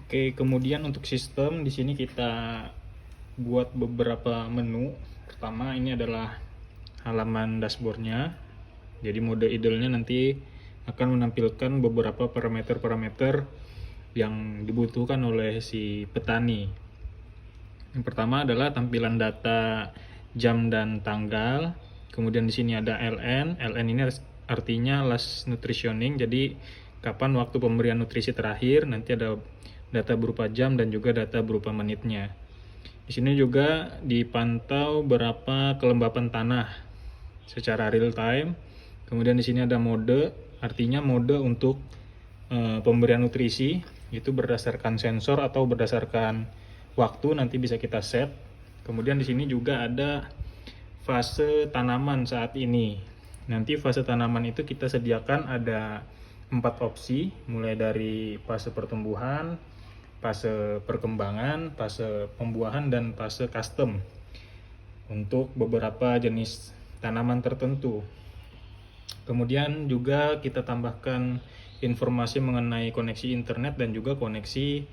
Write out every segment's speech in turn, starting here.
Oke, kemudian untuk sistem di sini kita buat beberapa menu. Pertama ini adalah halaman dashboardnya. Jadi mode idle-nya nanti akan menampilkan beberapa parameter-parameter yang dibutuhkan oleh si petani. Yang pertama adalah tampilan data jam dan tanggal. Kemudian di sini ada LN. LN ini artinya last nutritioning. Jadi kapan waktu pemberian nutrisi terakhir. Nanti ada data berupa jam dan juga data berupa menitnya. Di sini juga dipantau berapa kelembapan tanah secara real time. Kemudian di sini ada mode, artinya mode untuk pemberian nutrisi itu berdasarkan sensor atau berdasarkan waktu, nanti bisa kita set. Kemudian di sini juga ada fase tanaman saat ini. Nanti fase tanaman itu kita sediakan ada 4 opsi, mulai dari fase pertumbuhan, fase perkembangan, fase pembuahan, dan fase custom untuk beberapa jenis tanaman tertentu. Kemudian juga kita tambahkan informasi mengenai koneksi internet dan juga koneksi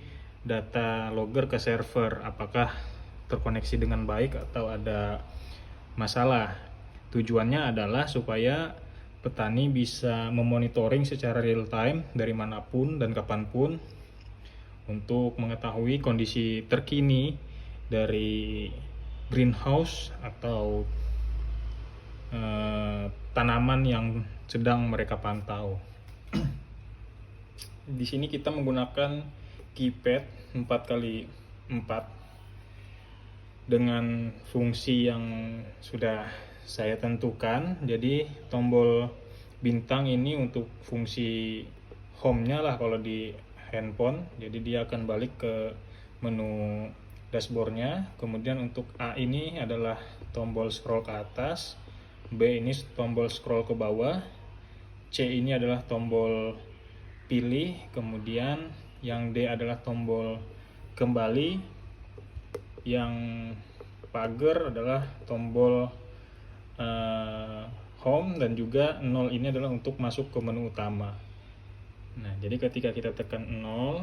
data logger ke server, apakah terkoneksi dengan baik atau ada masalah. Tujuannya adalah supaya petani bisa memonitoring secara real time dari manapun dan kapanpun untuk mengetahui kondisi terkini dari greenhouse atau tanaman yang sedang mereka pantau. Di sini kita menggunakan keypad 4x4 dengan fungsi yang sudah saya tentukan. Jadi tombol bintang ini untuk fungsi home-nya lah kalau di handphone. Jadi dia akan balik ke menu dashboardnya. Kemudian untuk A ini adalah tombol scroll ke atas, B ini tombol scroll ke bawah, C ini adalah tombol pilih, kemudian yang D adalah tombol kembali, yang pagar adalah tombol home, dan juga 0 ini adalah untuk masuk ke menu utama. Nah, jadi ketika kita tekan 0,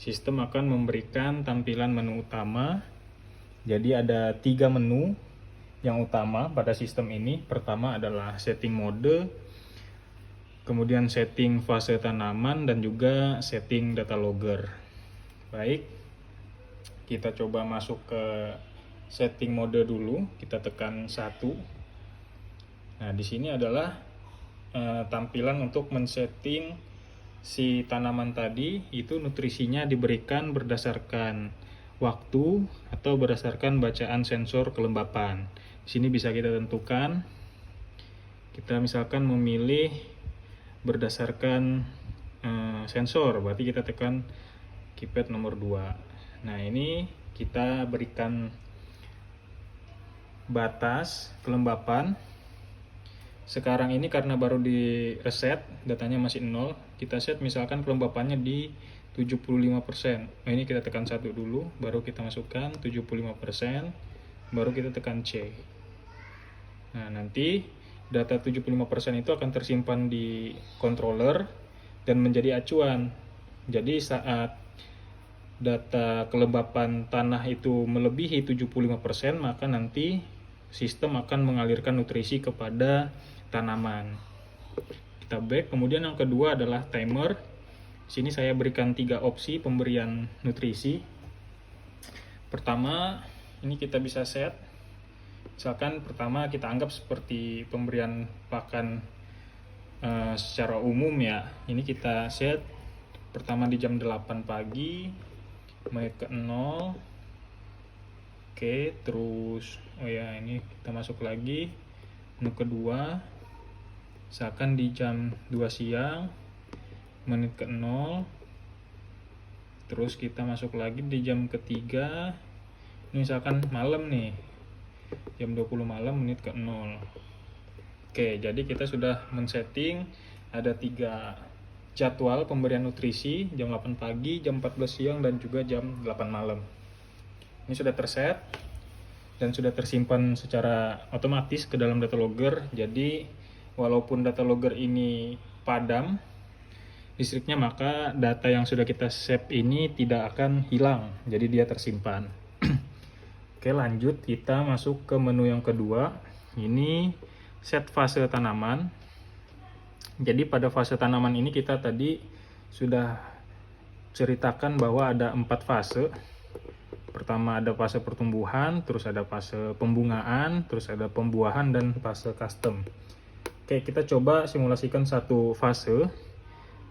sistem akan memberikan tampilan menu utama. Jadi ada 3 menu yang utama pada sistem ini. Pertama adalah setting mode, kemudian setting fase tanaman, dan juga setting data logger. Baik, kita coba masuk ke setting mode dulu. Kita tekan 1. Nah, di sini adalah tampilan untuk men-setting si tanaman tadi, itu nutrisinya diberikan berdasarkan waktu atau berdasarkan bacaan sensor kelembapan. Di sini bisa kita tentukan. Kita misalkan memilih berdasarkan sensor, berarti kita tekan keypad nomor 2. Nah, ini kita berikan batas kelembapan. Sekarang ini karena baru di reset, datanya masih 0, kita set misalkan kelembapannya di 75%. Nah, ini kita tekan 1 dulu, baru kita masukkan 75%, baru kita tekan C. Nah, nanti data 75% itu akan tersimpan di controller dan menjadi acuan. Jadi saat data kelembapan tanah itu melebihi 75%, maka nanti sistem akan mengalirkan nutrisi kepada tanaman. Kita back. Kemudian yang kedua adalah timer. Sini saya berikan 3 opsi pemberian nutrisi. Pertama, ini kita bisa set. Misalkan pertama kita anggap seperti pemberian pakan secara umum ya. Ini kita set pertama di jam 8 pagi, menit ke 0. Oke, terus ini kita masuk lagi menu kedua, misalkan di jam 2 siang, menit ke 0. Terus kita masuk lagi di jam ketiga, ini misalkan malam nih, jam 20 malam, menit ke 0. Oke, jadi kita sudah men-setting ada 3 jadwal pemberian nutrisi, jam 8 pagi, jam 14 siang, dan juga jam 8 malam. Ini sudah terset dan sudah tersimpan secara otomatis ke dalam data logger. Jadi walaupun data logger ini padam, listriknya, maka data yang sudah kita save ini tidak akan hilang, jadi dia tersimpan. Oke, lanjut kita masuk ke menu yang kedua. Ini set fase tanaman. Jadi pada fase tanaman ini kita tadi sudah ceritakan bahwa ada 4 fase. Pertama ada fase pertumbuhan, terus ada fase pembungaan, terus ada pembuahan, dan fase custom. Oke, kita coba simulasikan satu fase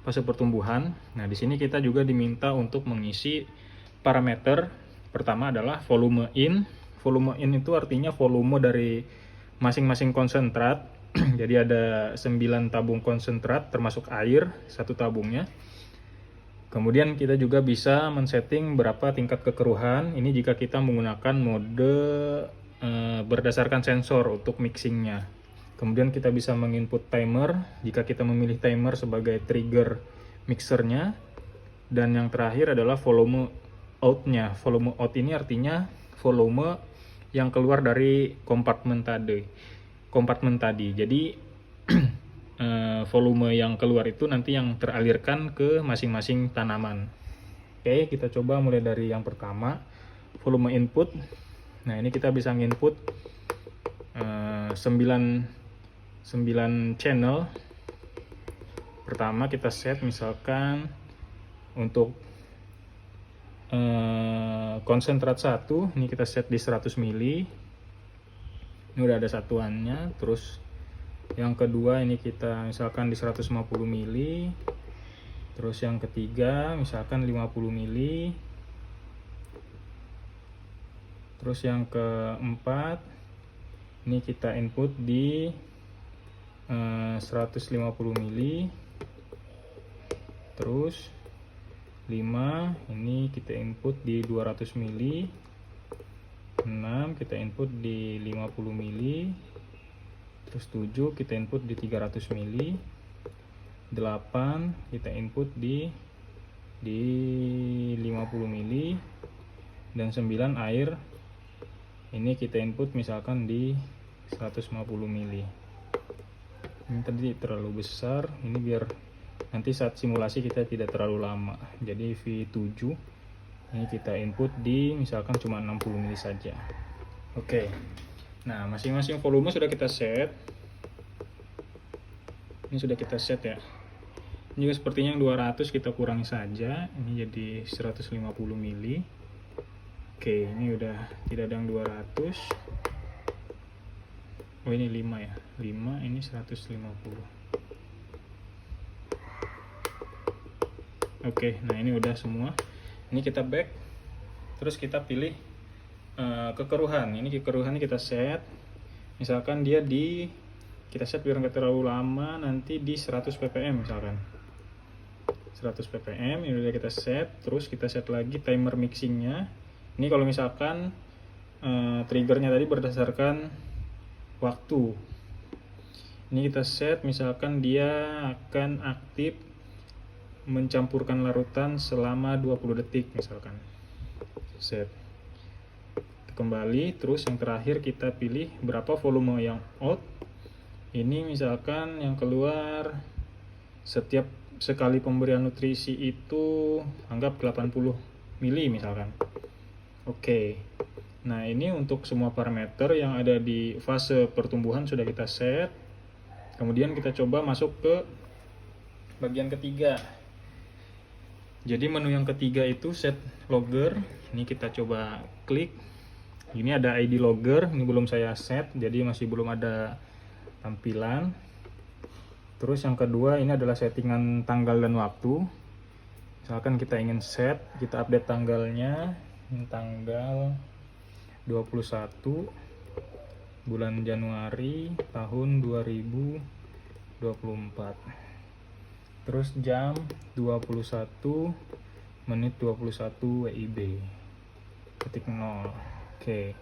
pertumbuhan. Nah, di sini kita juga diminta untuk mengisi parameter. Pertama adalah volume in. Volume in itu artinya volume dari masing-masing konsentrat. Jadi ada 9 tabung konsentrat termasuk air, satu tabungnya. Kemudian kita juga bisa men-setting berapa tingkat kekeruhan. Ini jika kita menggunakan mode berdasarkan sensor untuk mixingnya. Kemudian kita bisa menginput timer jika kita memilih timer sebagai trigger mixernya. Dan yang terakhir adalah volume out-nya. Volume out ini artinya volume yang keluar dari kompartemen tadi. Jadi volume yang keluar itu nanti yang teralirkan ke masing-masing tanaman. Oke, kita coba mulai dari yang pertama, volume input. Nah, ini kita bisa nginput 9 channel. Pertama kita set misalkan untuk konsentrat 1, ini kita set di 100 mili. Ini udah ada satuannya. Terus yang kedua ini kita misalkan di 150 mili. Terus yang ketiga misalkan 50 mili. Terus yang keempat ini kita input di 150 mili. Terus 5 ini kita input di 200 mili. 6 kita input di 50 mili. Terus 7 kita input di 300 mili. 8 kita input di 50 mili. Dan 9 air ini kita input misalkan di 150 mili. Ini tadi terlalu besar, ini biar nanti saat simulasi kita tidak terlalu lama. Jadi V7 ini kita input di misalkan cuma 60 mili saja. Oke. Nah, masing-masing volume sudah kita set. Ini sudah kita set ya. Ini juga sepertinya yang 200 kita kurangi saja. Ini jadi 150 mili. Oke, ini udah tidak ada yang 200. Oh, ini 5 ya. 5 ini 150. Oke, nah ini udah semua. Ini kita back. Terus kita pilih kekeruhan. Ini kekeruhannya kita set. Misalkan dia kita set biar nggak terlalu lama, nanti di 100 ppm misalkan. 100 ppm ini udah kita set. Terus kita set lagi timer mixingnya. Ini kalau misalkan triggernya tadi berdasarkan waktu. Ini kita set misalkan dia akan aktif mencampurkan larutan selama 20 detik misalkan. Set. Kembali, terus yang terakhir kita pilih berapa volume yang out. Ini misalkan yang keluar setiap sekali pemberian nutrisi itu anggap 80 mili misalkan. Oke. Nah, ini untuk semua parameter yang ada di fase pertumbuhan sudah kita set. Kemudian kita coba masuk ke bagian ketiga. Jadi menu yang ketiga itu set logger. Ini kita coba klik. Ini ada ID logger, ini belum saya set, jadi masih belum ada tampilan. Terus yang kedua ini adalah settingan tanggal dan waktu. Misalkan kita ingin set, kita update tanggalnya. Ini tanggal 21 bulan Januari tahun 2024. Terus jam 21 menit 21 WIB. Ketik 0. Oke.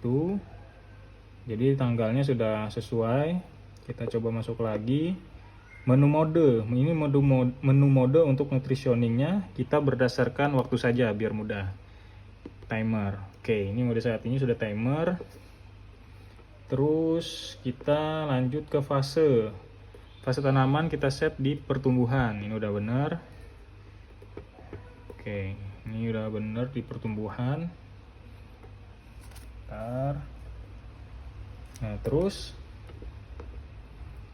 Tuh. Jadi tanggalnya sudah sesuai. Kita coba masuk lagi. Menu mode. Ini menu mode untuk nutritioningnya kita berdasarkan waktu saja biar mudah. Timer. Oke, ini mode saat ini sudah timer. Terus kita lanjut ke fase. fase tanaman kita set di pertumbuhan. Ini udah bener. Oke, ini udah bener di pertumbuhan. Bentar. Nah, terus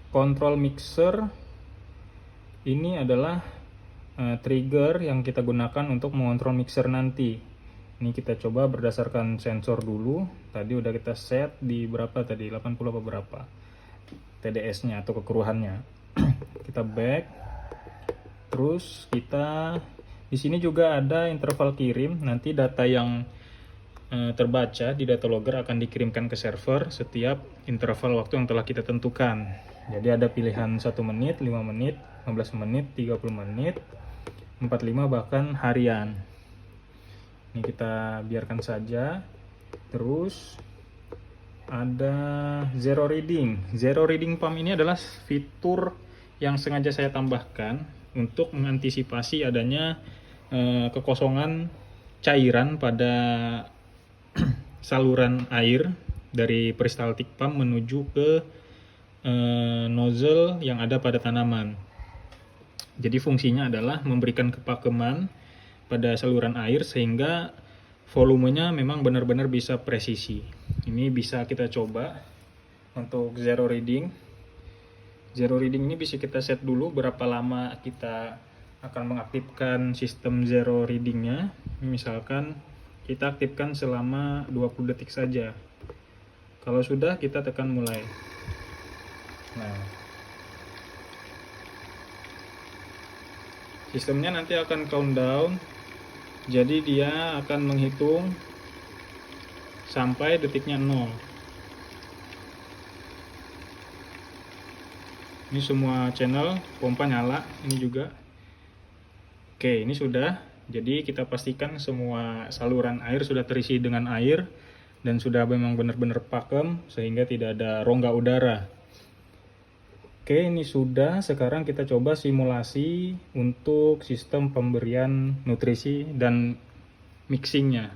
kontrol mixer ini adalah trigger yang kita gunakan untuk mengontrol mixer nanti. Ini kita coba berdasarkan sensor dulu. Tadi udah kita set di berapa tadi? 80 apa berapa? TDS-nya atau kekeruhannya. Kita back. Terus kita di sini juga ada interval kirim. Nanti data yang terbaca di data logger akan dikirimkan ke server setiap interval waktu yang telah kita tentukan. Jadi ada pilihan 1 menit, 5 menit, 15 menit, 30 menit, 45 bahkan harian. Ini kita biarkan saja. Terus ada zero reading. Zero reading pump ini adalah fitur yang sengaja saya tambahkan untuk mengantisipasi adanya kekosongan cairan pada saluran air dari peristaltik pump menuju ke nozzle yang ada pada tanaman. Jadi fungsinya adalah memberikan kepakeman pada saluran air sehingga volumenya memang benar-benar bisa presisi. Ini bisa kita coba untuk zero reading. Zero reading ini bisa kita set dulu berapa lama kita akan mengaktifkan sistem zero readingnya. Misalkan kita aktifkan selama 20 detik saja. Kalau sudah, kita tekan mulai. Nah, sistemnya nanti akan countdown. Jadi dia akan menghitung sampai detiknya 0. Ini semua channel pompa nyala, ini juga. Oke, ini sudah. Jadi kita pastikan semua saluran air sudah terisi dengan air dan sudah memang benar-benar pakem sehingga tidak ada rongga udara. Oke, ini sudah. Sekarang kita coba simulasi untuk sistem pemberian nutrisi dan mixingnya.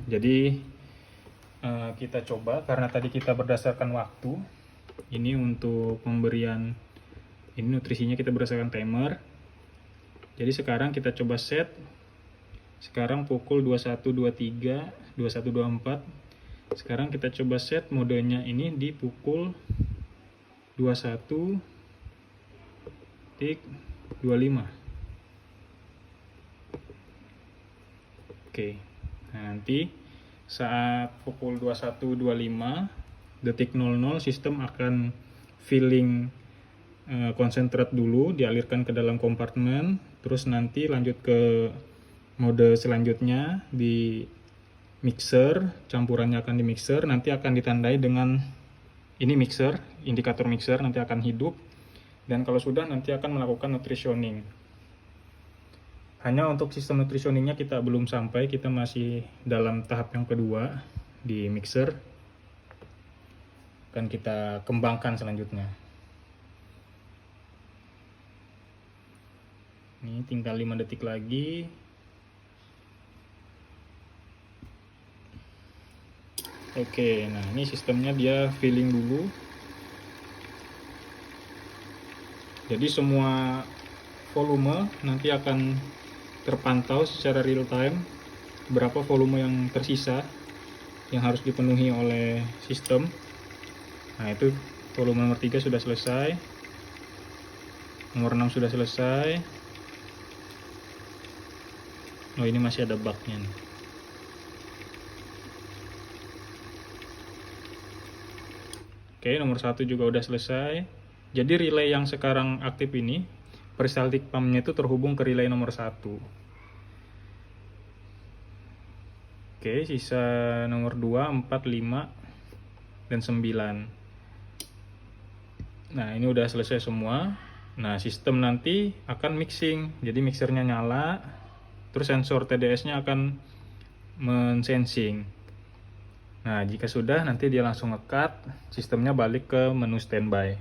Jadi kita coba, karena tadi kita berdasarkan waktu. Ini untuk pemberian ini nutrisinya kita berdasarkan timer. Jadi sekarang kita coba set. Sekarang pukul 21.23, 21.24. Sekarang kita coba set modenya ini di pukul 21.25. Oke. Nah, nanti saat pukul 21.25 detik 00 sistem akan filling konsentrat dulu, dialirkan ke dalam kompartemen, terus nanti lanjut ke mode selanjutnya di mixer, campurannya akan di mixer, nanti akan ditandai dengan ini mixer, indikator mixer nanti akan hidup, dan kalau sudah nanti akan melakukan nutritioning. Hanya untuk sistem nutritioningnya kita belum sampai, kita masih dalam tahap yang kedua di mixer, akan kita kembangkan selanjutnya. Ini tinggal 5 detik lagi. Oke, nah ini sistemnya dia filling dulu. Jadi semua volume nanti akan terpantau secara real time berapa volume yang tersisa yang harus dipenuhi oleh sistem. Nah itu volume nomor 3 sudah selesai, nomor 6 sudah selesai. Oh ini masih ada bugnya nih. Oke, nomor 1 juga udah selesai. Jadi relay yang sekarang aktif ini, peristaltik pumpnya itu terhubung ke relay nomor 1. Oke, sisa nomor 2, 4, 5, dan 9. Nah, ini udah selesai semua. Nah, sistem nanti akan mixing. Jadi mixernya nyala, terus sensor TDS-nya akan mensensing. Nah, jika sudah nanti dia langsung nge-cut, sistemnya balik ke menu standby.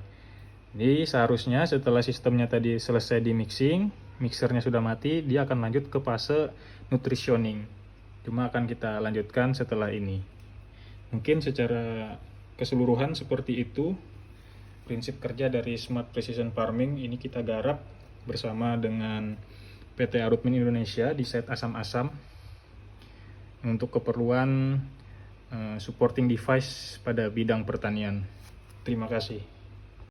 Jadi seharusnya setelah sistemnya tadi selesai di mixing, mixernya sudah mati, dia akan lanjut ke fase nutritioning. Cuma akan kita lanjutkan setelah ini. Mungkin secara keseluruhan seperti itu prinsip kerja dari Smart Precision Farming ini kita garap bersama dengan PT Arutmin Indonesia di site Asam-Asam untuk keperluan supporting device pada bidang pertanian. Terima kasih.